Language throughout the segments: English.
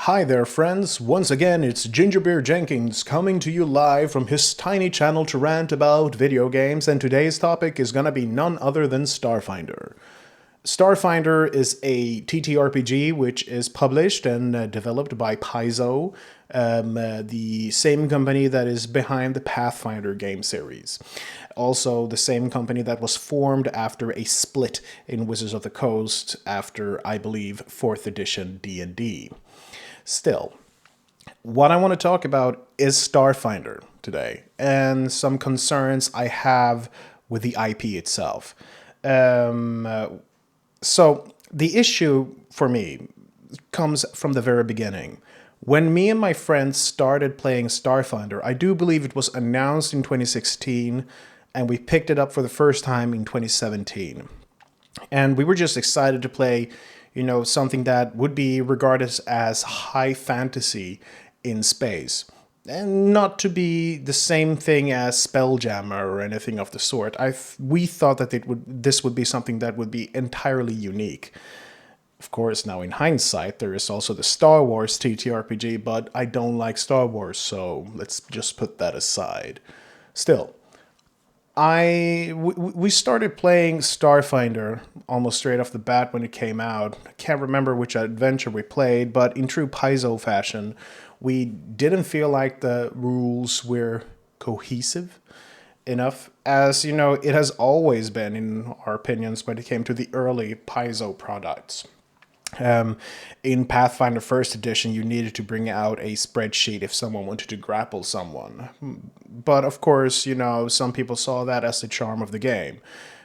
Hi there, friends. Once again, it's Gingerbeer Jenkins coming to you live from his tiny channel to rant about video games, and today's topic is gonna be none other than Starfinder. Starfinder is a TTRPG which is published and developed by Paizo, the same company that is behind the Pathfinder game series. Also, the same company that was formed after a split in Wizards of the Coast after, I believe, 4th edition D&D. Still, what I want to talk about is Starfinder today and some concerns I have with the IP itself. So the issue for me comes from the very beginning. When me and my friends started playing Starfinder, I do believe it was announced in 2016 and we picked it up for the first time in 2017. And we were just excited to play, something that would be regarded as high fantasy in space. And not to be the same thing as Spelljammer or anything of the sort. We thought that this would be something that would be entirely unique. Of course, now in hindsight, there is also the Star Wars TTRPG, but I don't like Star Wars, so let's just put that aside. Still, we started playing Starfinder almost straight off the bat when it came out. I can't remember which adventure we played, but in true Paizo fashion, we didn't feel like the rules were cohesive enough, as it has always been in our opinions when it came to the early Paizo products. In Pathfinder First Edition, you needed to bring out a spreadsheet if someone wanted to grapple someone. But of course, some people saw that as the charm of the game.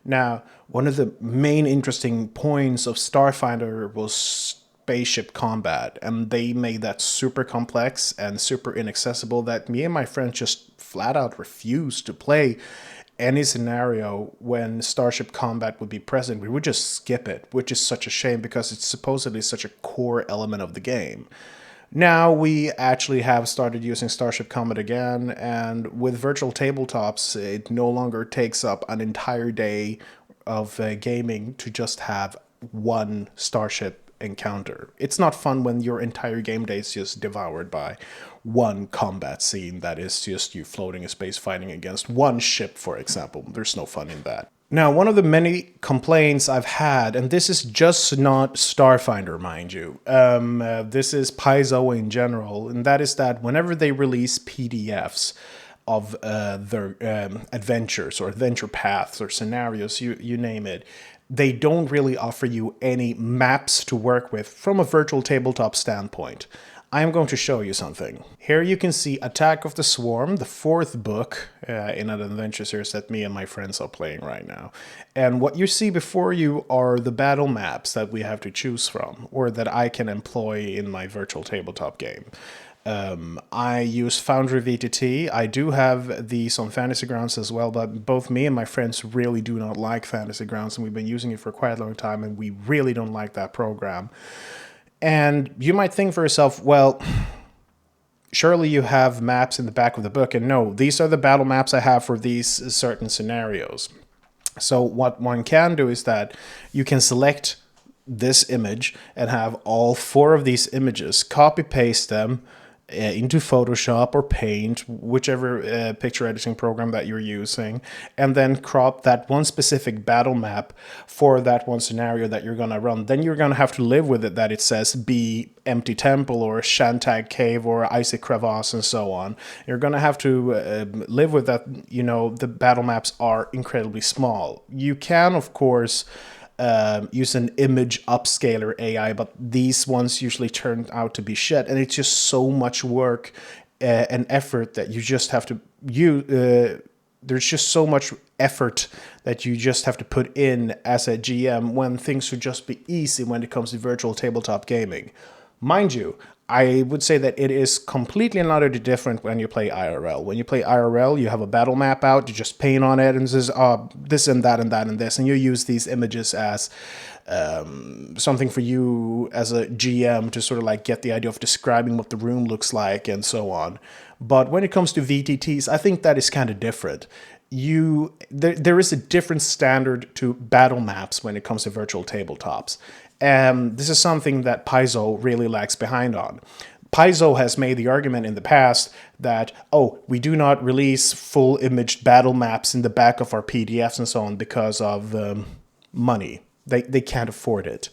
Now, one of the main interesting points of Starfinder was spaceship combat, and they made that super complex and super inaccessible that me and my friends just flat out refused to play any scenario when starship combat would be present. We would just skip it, which is such a shame because it's supposedly such a core element of the game. Now we actually have started using starship combat again, and with virtual tabletops, it no longer takes up an entire day of gaming to just have one starship encounter. It's not fun when your entire game day is just devoured by one combat scene that is just you floating in space fighting against one ship, for example. There's no fun in that. Now, one of the many complaints I've had, and this is just not Starfinder, mind you, this is Paizo in general, and that is that whenever they release PDFs of their adventures or adventure paths or scenarios, you name it, they don't really offer you any maps to work with from a virtual tabletop standpoint. I am going to show you something. Here you can see Attack of the Swarm, the 4th book in an adventure series that me and my friends are playing right now. And what you see before you are the battle maps that we have to choose from, or that I can employ in my virtual tabletop game. I use Foundry VTT. I do have these on Fantasy Grounds as well, but both me and my friends really do not like Fantasy Grounds, and we've been using it for quite a long time, and we really don't like that program. And you might think for yourself, well, surely you have maps in the back of the book, and no, these are the battle maps I have for these certain scenarios. So what one can do is that you can select this image and have all 4 of these images, copy paste them into Photoshop or Paint, whichever picture editing program that you're using, and then crop that one specific battle map for that one scenario that you're going to run. Then you're going to have to live with it that it says be Empty Temple or Shantag Cave or Icy Crevasse and so on. You're going to have to live with that, the battle maps are incredibly small. You can, of course, use an image upscaler AI, but these ones usually turn out to be shit, and it's just so much work and effort that you just have to there's just so much effort that you just have to put in as a GM when things should just be easy when it comes to virtual tabletop gaming. Mind you, I would say that it is completely and utterly different when you play IRL. When you play IRL, you have a battle map out, you just paint on it and says, this and that and that and this, and you use these images as something for you as a GM to sort of like get the idea of describing what the room looks like and so on. But when it comes to VTTs, I think that is kind of different. There is a different standard to battle maps when it comes to virtual tabletops. This is something that Paizo really lags behind on. Paizo has made the argument in the past that, oh, we do not release full imaged battle maps in the back of our PDFs and so on because of money. They can't afford it,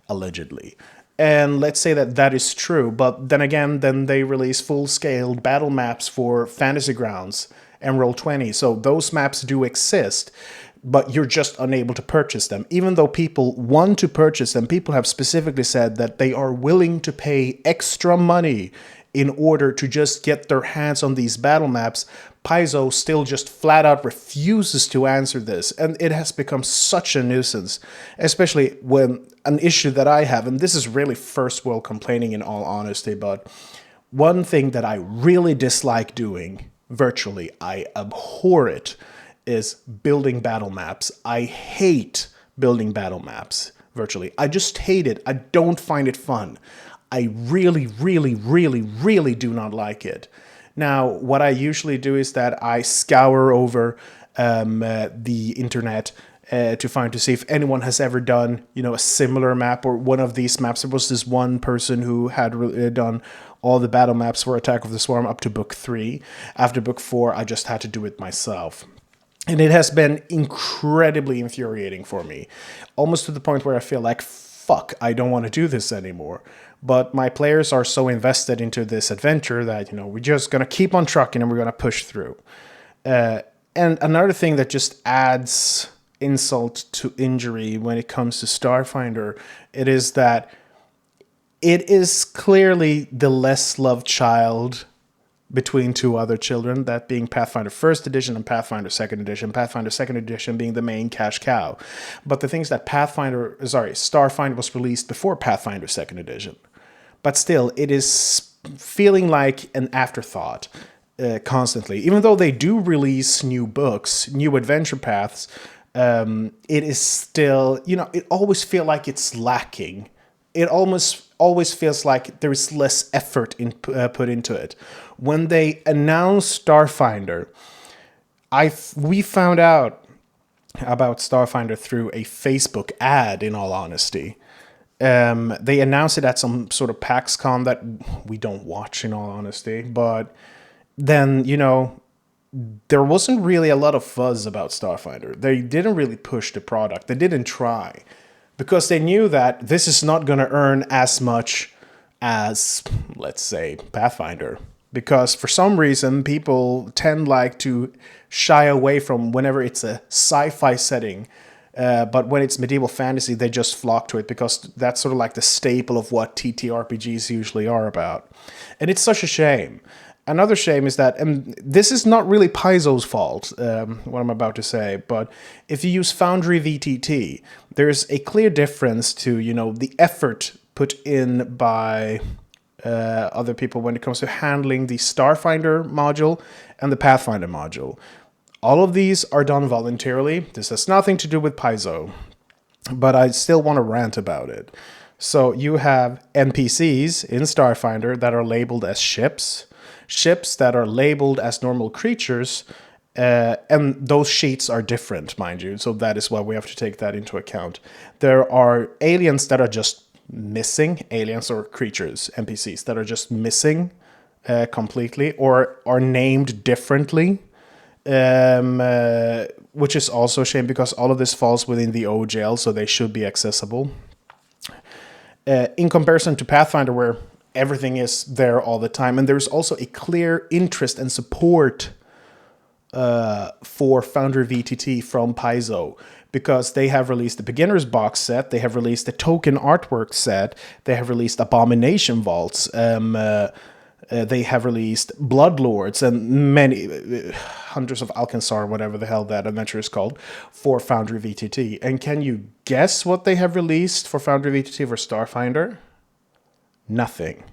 allegedly. And let's say that that is true, but then again, then they release full-scaled battle maps for Fantasy Grounds and Roll20. So those maps do exist, but you're just unable to purchase them. Even though people want to purchase them, people have specifically said that they are willing to pay extra money in order to just get their hands on these battle maps. Paizo still just flat out refuses to answer this, and it has become such a nuisance, especially when an issue that I have, and this is really first world complaining in all honesty, but one thing that I really dislike doing virtually, I abhor it, is building battle maps. I hate building battle maps virtually. I just hate it. I don't find it fun. I really, really, really, really do not like it. Now, what I usually do is that I scour over the internet to see if anyone has ever done, a similar map or one of these maps. There was this one person who had done all the battle maps for Attack of the Swarm up to book 3. After book 4, I just had to do it myself. And it has been incredibly infuriating for me, almost to the point where I feel like, fuck, I don't want to do this anymore. But my players are so invested into this adventure that, we're just going to keep on trucking and we're going to push through. And another thing that just adds insult to injury when it comes to Starfinder, it is that it is clearly the less loved child between two other children, that being Pathfinder 1st Edition and Pathfinder 2nd Edition, Pathfinder 2nd Edition being the main cash cow. But the thing is that Starfinder was released before Pathfinder 2nd Edition. But still, it is feeling like an afterthought constantly. Even though they do release new books, new adventure paths, it is still, it always feels like it's lacking. It always feels like there is less effort put into it. When they announced Starfinder, we found out about Starfinder through a Facebook ad, in all honesty. They announced it at some sort of PAX Con that we don't watch, in all honesty. But then, there wasn't really a lot of fuzz about Starfinder. They didn't really push the product. They didn't try. Because they knew that this is not going to earn as much as, let's say, Pathfinder. Because for some reason, people tend to shy away from whenever it's a sci-fi setting. But when it's medieval fantasy, they just flock to it because that's sort of like the staple of what TTRPGs usually are about. And it's such a shame. Another shame is that, and this is not really Paizo's fault, what I'm about to say, but if you use Foundry VTT, there's a clear difference to, the effort put in by other people when it comes to handling the Starfinder module and the Pathfinder module. All of these are done voluntarily. This has nothing to do with Paizo, but I still want to rant about it. So you have NPCs in Starfinder that are labeled as ships that are labeled as normal creatures, and those sheets are different, mind you, so that is why we have to take that into account. There are aliens that are just missing, aliens or creatures, NPCs, that are just missing completely, or are named differently, which is also a shame because all of this falls within the OGL, so they should be accessible. In comparison to Pathfinder, where everything is there all the time. And there's also a clear interest and support for Foundry VTT from Paizo, because they have released the Beginner's Box set, they have released the Token Artwork set, they have released Abomination Vaults, they have released Bloodlords, and many Hunters of Alkensar, whatever the hell that adventure is called, for Foundry VTT. And can you guess what they have released for Foundry VTT for Starfinder? Nothing.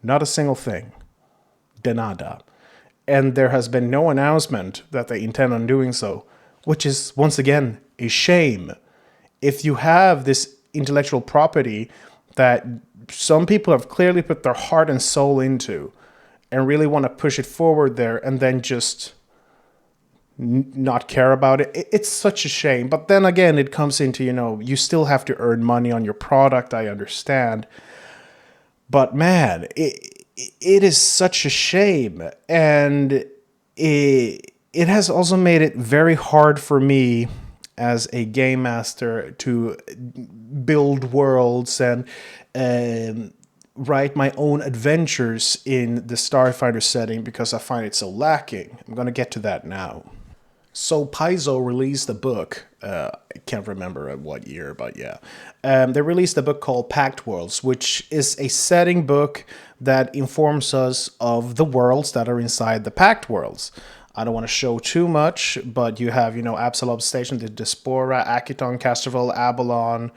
Not a single thing. De nada. And there has been no announcement that they intend on doing so, which is, once again, a shame. If you have this intellectual property that some people have clearly put their heart and soul into and really want to push it forward there, and then just not care about it. It's such a shame. But then again, it comes into, you still have to earn money on your product. I understand. But man, it is such a shame. And it has also made it very hard for me as a game master to build worlds and write my own adventures in the Starfinder setting because I find it so lacking. I'm going to get to that now. So Paizo released a book. I can't remember at what year, but yeah. They released a book called Pact Worlds, which is a setting book that informs us of the worlds that are inside the Pact Worlds. I don't want to show too much, but you have, Absalom Station, the Diaspora, Akiton, Castrovel, Abalon,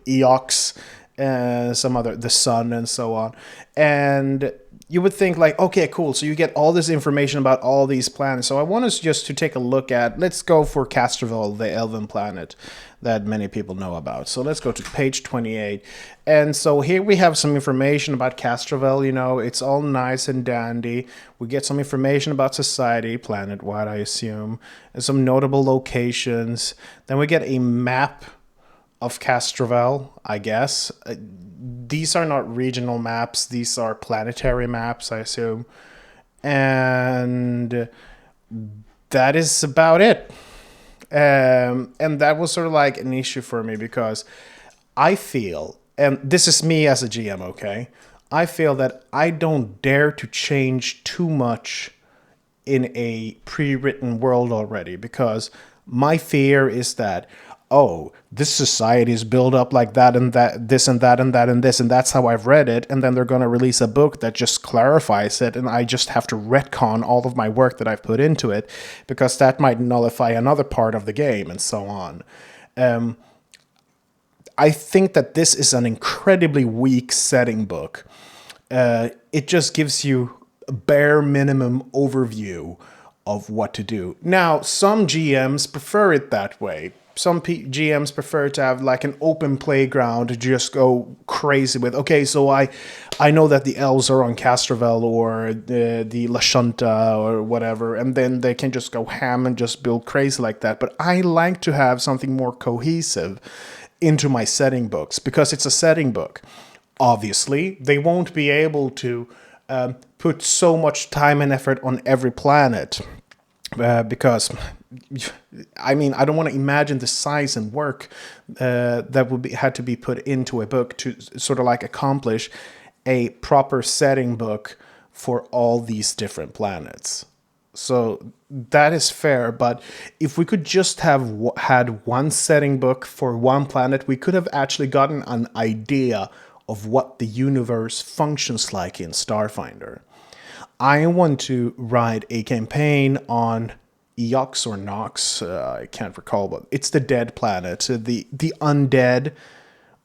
Eox, some other, the Sun, and so on. And you would think like, okay, cool. So you get all this information about all these planets. So I want us just to take a look at, let's go for Castrovel, the elven planet that many people know about. So let's go to page 28. And so here we have some information about Castrovel. It's all nice and dandy. We get some information about society, planet-wide, I assume, and some notable locations. Then we get a map of Castrovel, I guess. These are not regional maps. These are planetary maps, I assume. And that is about it. And that was sort of like an issue for me because I feel, and this is me as a GM, okay? I feel that I don't dare to change too much in a pre-written world already because my fear is that, oh, this society is built up like that and that, this and that and that and this, and that's how I've read it. And then they're going to release a book that just clarifies it, and I just have to retcon all of my work that I've put into it because that might nullify another part of the game and so on. I think that this is an incredibly weak setting book. It just gives you a bare minimum overview of what to do. Now, some GMs prefer it that way. Some GMs prefer to have like an open playground to just go crazy with. Okay, so I know that the elves are on Castrovel or the Lashunta or whatever, and then they can just go ham and just build crazy like that. But I like to have something more cohesive into my setting books because it's a setting book. Obviously, they won't be able to put so much time and effort on every planet. Because, I mean, I don't want to imagine the size and work that would had to be put into a book to sort of like accomplish a proper setting book for all these different planets. So that is fair, but if we could just have had one setting book for one planet, we could have actually gotten an idea of what the universe functions like in Starfinder. I want to write a campaign on Eox or Nox, I can't recall, but it's the dead planet, the undead,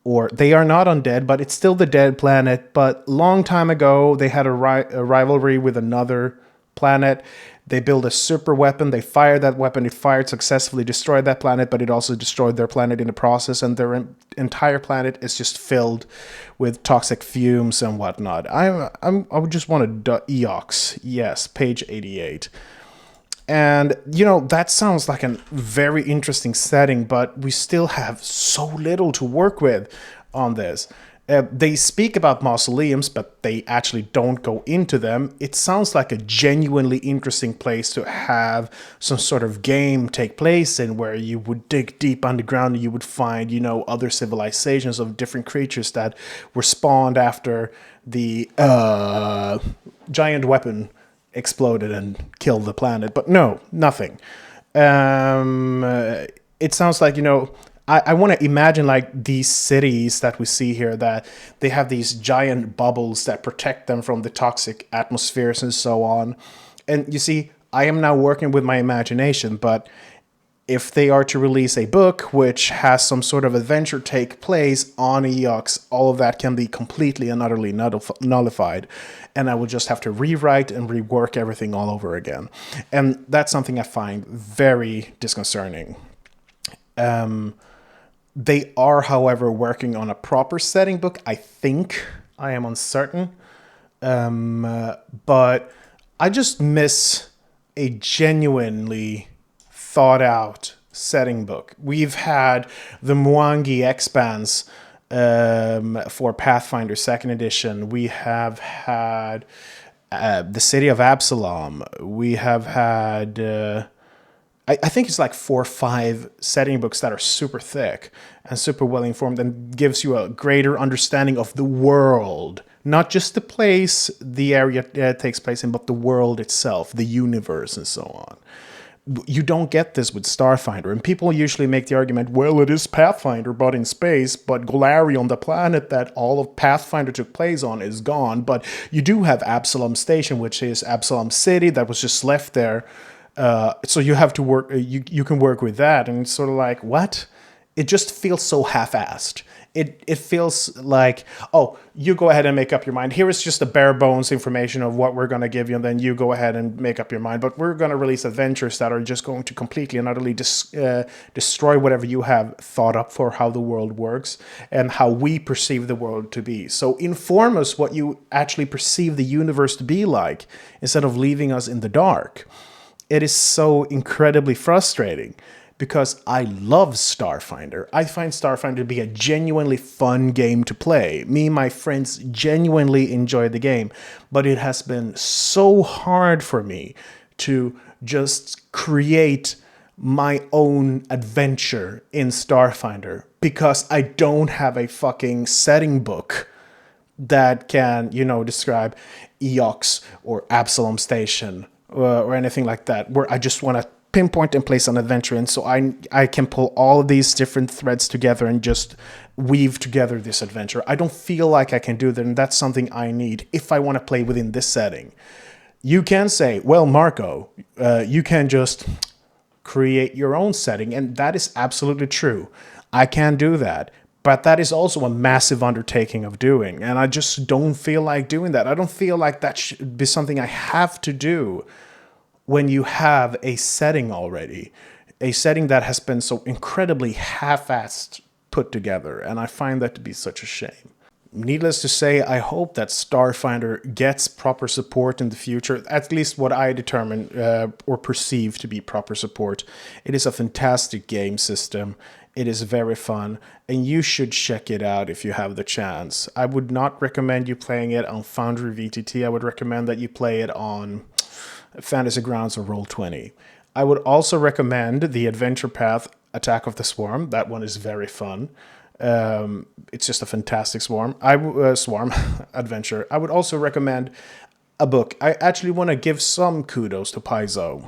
or they are not undead, but it's still the dead planet. But long time ago, they had a rivalry with another planet. They built a super weapon. They fired that weapon. It fired successfully, destroyed that planet, but it also destroyed their planet in the process. And their entire planet is just filled with toxic fumes and whatnot. I would just want to Eox. Yes, page 88. And, that sounds like a very interesting setting, but we still have so little to work with on this. They speak about mausoleums, but they actually don't go into them. It sounds like a genuinely interesting place to have some sort of game take place in, where you would dig deep underground and you would find, other civilizations of different creatures that were spawned after the giant weapon exploded and killed the planet. But no, nothing. It sounds like, I want to imagine like these cities that we see here, that they have these giant bubbles that protect them from the toxic atmospheres and so on. And you see, I am now working with my imagination, but if they are to release a book which has some sort of adventure take place on Eox, all of that can be completely and utterly nullified. And I will just have to rewrite and rework everything all over again. And that's something I find very disconcerting. They are, however, working on a proper setting book. I think. I am uncertain. But I just miss a genuinely thought out setting book. We've had the Mwangi Expanse for Pathfinder Second Edition. We have had the City of Absalom. We have had. I think it's like 4 or 5 setting books that are super thick and super well informed and gives you a greater understanding of the world, not just the place the area takes place in, but the world itself, the universe, and so on. You don't get this with Starfinder, and people usually make the argument, well, it is Pathfinder, but in space, but Golarion, the planet that all of Pathfinder took place on, is gone, but you do have Absalom Station, which is Absalom City, that was just left there. So you have to work, you can work with that, and it's sort of like, what? It just feels so half-assed. It feels like, oh, you go ahead and make up your mind. Here is just the bare bones information of what we're going to give you, and then you go ahead and make up your mind. But we're going to release adventures that are just going to completely and utterly destroy whatever you have thought up for how the world works and how we perceive the world to be. So inform us what you actually perceive the universe to be like, instead of leaving us in the dark. It is so incredibly frustrating because I love Starfinder. I find Starfinder to be a genuinely fun game to play. Me and my friends genuinely enjoy the game, but it has been so hard for me to just create my own adventure in Starfinder because I don't have a fucking setting book that can, describe Eox or Absalom Station or anything like that, where I just want to pinpoint and place an adventure in, so I can pull all of these different threads together and just weave together this adventure. I don't feel like I can do that, and that's something I need if I want to play within this setting. You can say, well, Marco, you can just create your own setting, and that is absolutely true. I can do that. But that is also a massive undertaking of doing, and I just don't feel like doing that. I don't feel like that should be something I have to do when you have a setting already, a setting that has been so incredibly half-assed put together, and I find that to be such a shame. Needless to say, I hope that Starfinder gets proper support in the future, at least what I determine or perceive to be proper support. It is a fantastic game system. It is very fun, and you should check it out if you have the chance. I would not recommend you playing it on Foundry VTT. I would recommend that you play it on Fantasy Grounds or Roll20. I would also recommend the Adventure Path Attack of the Swarm. That one is very fun. It's just a fantastic swarm adventure. I would also recommend a book. I actually want to give some kudos to Paizo.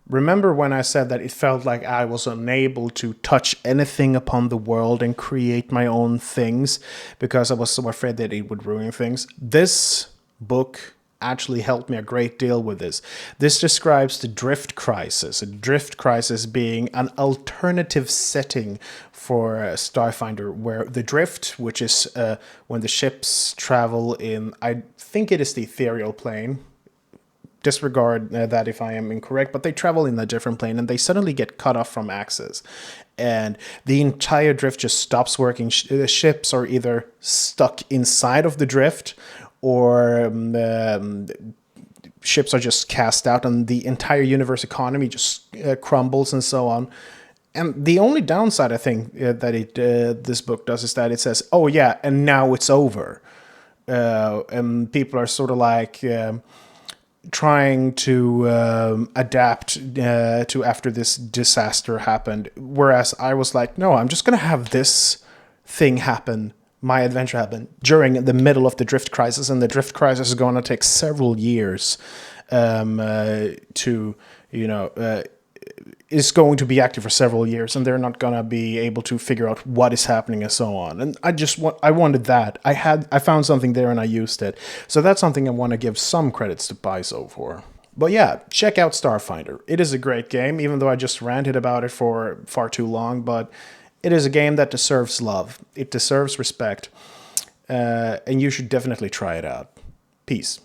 Remember when I said that it felt like I was unable to touch anything upon the world and create my own things because I was so afraid that it would ruin things? This book actually helped me a great deal with this. This describes the Drift Crisis. A Drift Crisis being an alternative setting for Starfinder, where the Drift, which is when the ships travel in, I think it is the ethereal plane. Disregard that if I am incorrect, but they travel in a different plane and they suddenly get cut off from access. And the entire drift just stops working. The ships are either stuck inside of the drift or ships are just cast out and the entire universe economy just crumbles and so on. And the only downside, I think, that this book does is that it says, oh yeah, and now it's over. And people are sort of like trying to adapt to after this disaster happened. Whereas I was like, no, I'm just going to have this thing happen, my adventure happen, during the middle of the Drift Crisis. And the Drift Crisis is going to take several years is going to be active for several years, and they're not going to be able to figure out what is happening and so on. And I wanted that. I found something there and I used it. So that's something I want to give some credits to Paizo for. But yeah, check out Starfinder. It is a great game, even though I just ranted about it for far too long, but it is a game that deserves love. It deserves respect, and you should definitely try it out. Peace.